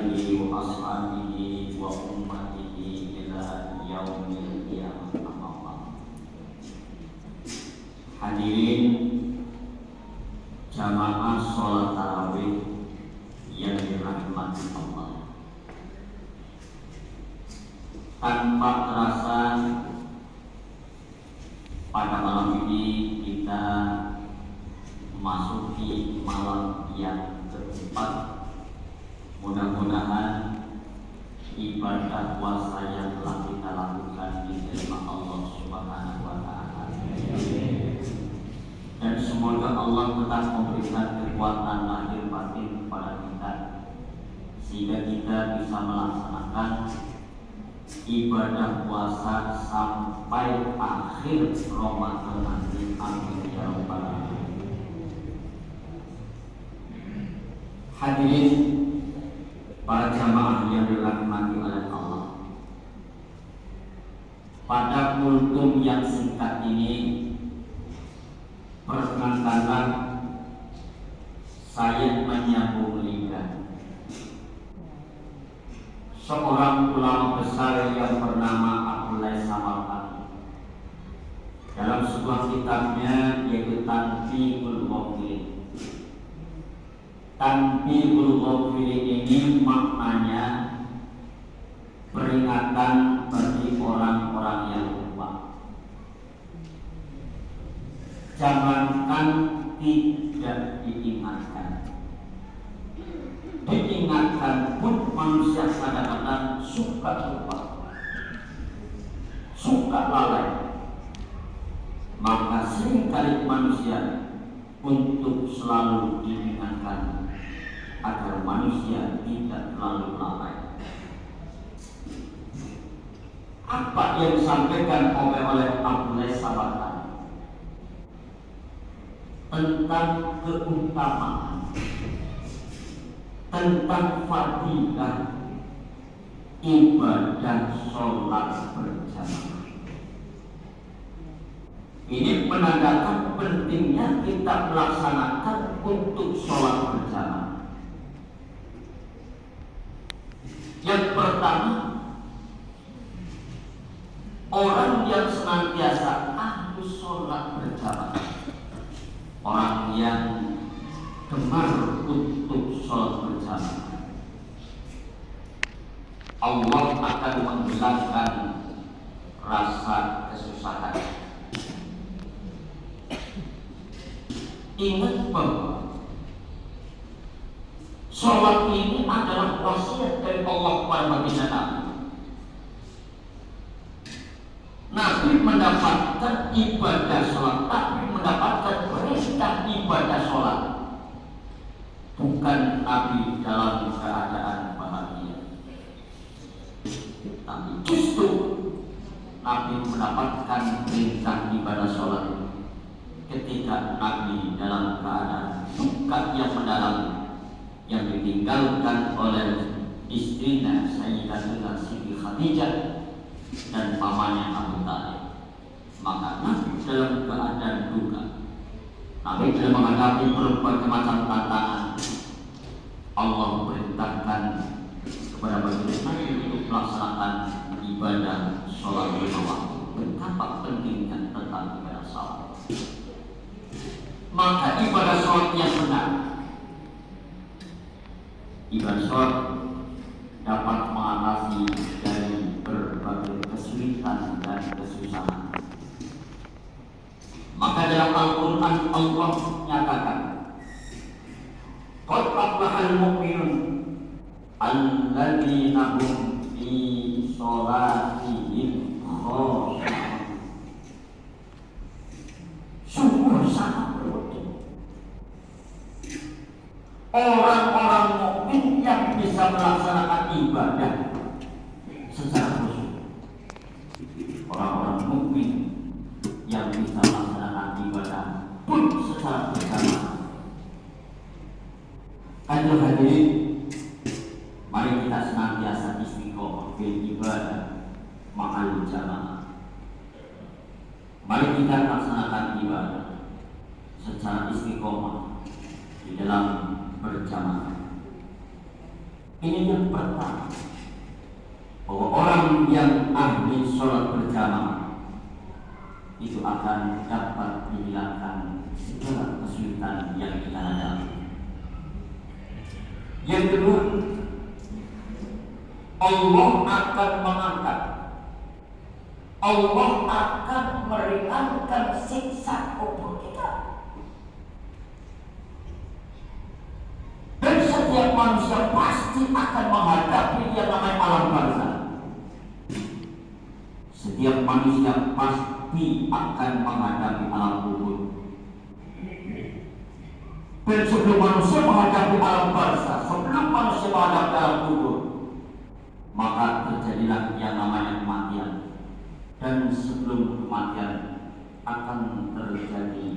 alihi wa ashabihi wa ummatihi ila yaumil qiyamah. Amma ba'd. Hadirin jamaah sholat tarawih yang dirahmati Allah, tanpa terasa pada malam ini kita memasuki malam yang keempat. Mudah-mudahan ibadah puasa yang telah kita lakukan diterima Allah Subhanahu wa Ta'ala, dan semoga Allah tetap memberikan kekuatan lahir batin kepada kita sehingga kita bisa melaksanakan ibadah puasa sampai akhir Ramadan nanti. Amin ya rabbal alamin. Hadirin para jamaah yang dirahmati oleh Allah, pada kultum yang singkat ini perkenankanlah saya menyambung lidah seorang ulama besar yang bernama Abdullah Samarkand dalam sebuah kitabnya yaitu Tanbihul Ghafilin. Tanbihul Ghafilin ini maknanya peringatan bagi orang-orang yang lupa. Jangankan tidak diingatkan, diingatkan pun manusia kadang-kadang suka lupa, suka lalai. Maka seringkali manusia untuk selalu diingatkan agar manusia tidak terlalu lalai. Apa yang disampaikan oleh Abdullah Samarkand tentang keutamaan, tentang fadilah ibadah sholat berjamaah. Ini menandakan pentingnya kita melaksanakan untuk sholat berjamaah. Yang pertama, orang yang senantiasa ahli sholat berjamaah, orang yang gemar untuk sholat berjamaah, Allah akan menghilangkan rasa kesusahan. Ingat bahwa sholat ini adalah wasiat dari Allah kepada baginda Nabi. Nabi mendapatkan ibadah sholat, tapi mendapatkan perintah ibadah sholat. Bukan Nabi dalam keadaan bahagia, tapi justru Nabi mendapatkan perintah ibadah sholat ketika Nabi dalam keadaan duka yang mendalam, yang ditinggalkan oleh istrinya Sayyidatuna Siti Khadijah dan pamannya Abu Thalib. Maka Nabi dalam keadaan duka, Nabi dalam menghadapi berbagai macam tantangan, Allah perintahkan kepada baginda Nabi untuk melaksanakan ibadah sholat lima waktu. Betapa pentingnya tentang ibadah sholat. Maka ibadah sholat yang benar, ibadah sholat dapat mengatasi dari berbagai kesulitan dan kesusahan. Maka dalam Al-Quran Allah menyatakan, qad aflahal mu'minun alladzina hum fi sholatihim khashi'un. Sungguh sangat beruntung orang-orang mukmin yang bisa melaksanakan ibadah secara khusyuk. Orang-orang mukmin yang bisa melaksanakan ibadah pun secara berjamaah. Kanjeng hadirin, mari kita senantiasa istiqomah bil ibadah ma'al jamaah. Mari kita laksanakan ibadah secara istiqomah di dalam berjamaah. Ini yang pertama, bahwa orang yang ahli sholat berjamaah itu akan dapat dihilangkan segala kesulitan yang kita hadapi. Yang kedua, Allah akan mengangkat, Allah akan meringankan siksa kubur kita. Dan setiap manusia pasti akan menghadapi yang namanya alam barzakh. Setiap manusia pasti akan menghadapi alam kubur. Dan sebelum manusia menghadapi alam barzakh, sebelum manusia menghadapi alam kubur, maka terjadilah yang namanya kematian. Dan sebelum kematian akan terjadi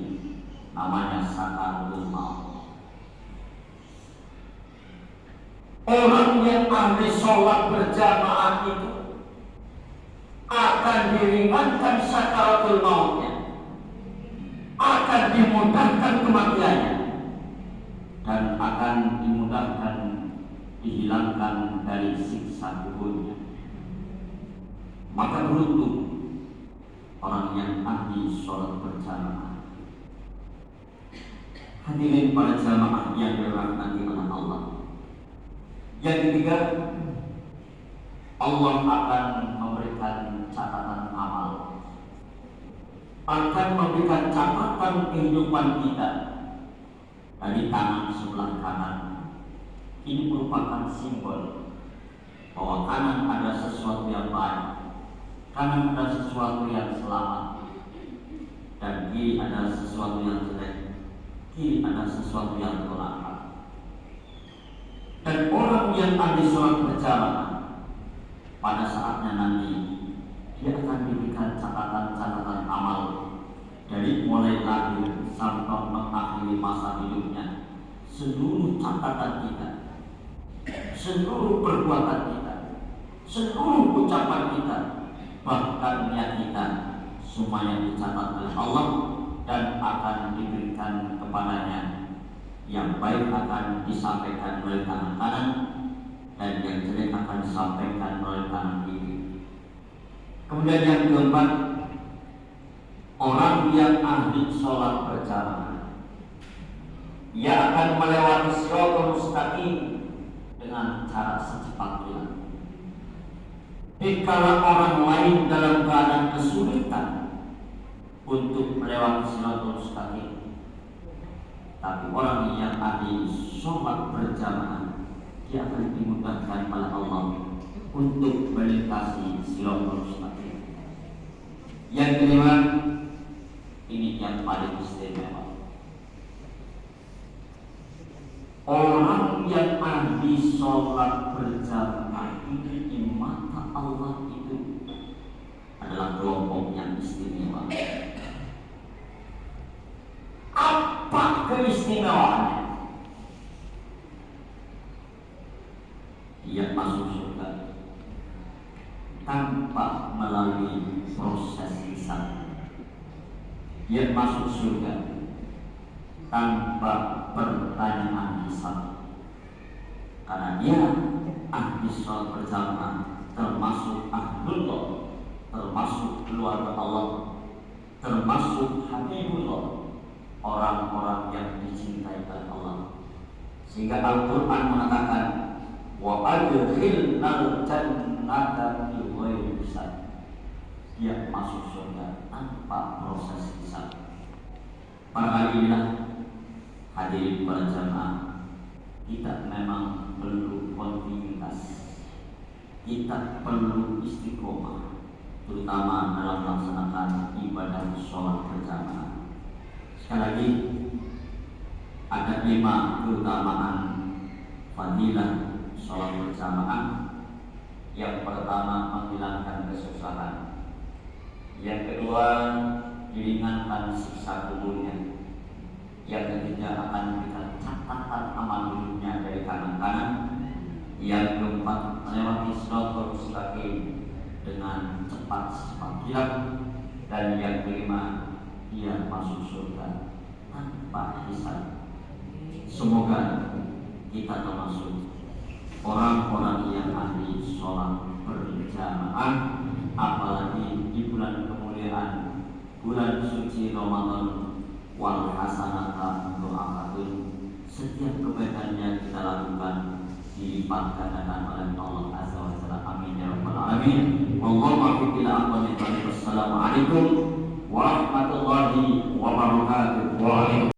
namanya sakaratul maut. Orang yang ahli sholat berjamaah itu akan diringankan sakaratul mautnya, akan dimudahkan kematiannya, dan akan dimudahkan dihilangkan dari siksa kuburnya. Maka beruntung orang yang ahli sholat berjamaah. Hadirin para jamaah yang dirahmati oleh Allah. Yang ketiga, Allah akan memberikan catatan amal, akan memberikan catatan kehidupan kita dari tangan sebelah kanan. Ini merupakan simbol bahwa kanan ada sesuatu yang baik, kanan ada sesuatu yang selamat, dan kiri ada sesuatu yang jelek, kiri ada sesuatu yang tolak. Dan orang yang ahli sholat berjamaah pada saatnya nanti dia akan diberikan catatan-catatan amal dari mulai lahir sampai mengakhiri masa hidupnya. Seluruh catatan kita, seluruh perbuatan kita, seluruh ucapan kita, bahkan niat kita, semuanya dicatat oleh Allah dan akan diberikan kepadanya. Yang baik akan disampaikan oleh tangan kanan, dan yang jelek akan disampaikan oleh tangan kiri. Kemudian yang keempat, orang yang ahli sholat berjamaah, ia akan melewati shiratal mustaqim dengan cara secepat kilat. Dikala orang lain dalam keadaan kesulitan untuk melewati shiratal mustaqim, tapi orang yang ahli sholat berjamaah, dia akan dimudahkan oleh Allah untuk melintasi shiratal mustaqim. Yang kelima, ini yang paling istimewa. Orang yang ahli sholat berjamaah ini di mata Allah itu adalah kelompok yang istimewa. Apa keistimewaannya? Dia masuk surga tanpa melalui proses hisab. Dia masuk surga tanpa pertanyaan hisab, karena dia ahli sholat berjamaah, termasuk ahlullah, termasuk keluarga Allah, termasuk habibullah, orang-orang yang dicintai oleh Allah. Sehingga Al-Quran mengatakan, wa adkhilnal jannata bighairi hisab. Dia masuk surga tanpa proses hisab. Pada kali inilah hadirin para jamaah, kita memang perlu kontinuitas, kita perlu istiqomah, terutama dalam melaksanakan ibadah sholat berjamaah. Sekali lagi, ada 5 keutamaan fadilah sholat berjamaah. Yang pertama, menghilangkan kesusahan. Yang kedua, diringankan siksa kuburnya. Yang ketiga, akan memberikan catatan amal hidupnya dari kanan-kanan. Yang keempat, melewati shiratal mustaqim dengan cepat kilat. Dan yang kelima, dia masuk surga tanpa hisab. Semoga kita termasuk orang-orang yang ahli sholat berjamaah, apalagi di bulan kemuliaan bulan suci Ramadan. Wal hasanata doakan setiap kebaikan yang kita lakukan dilipat gandakan oleh Allah Azza wa Jalla. Amin ya rabbal alamin. Wallahu a'lam aqwamit thoriq. Wassalamualaikum warahmatullahi wabarakatuh.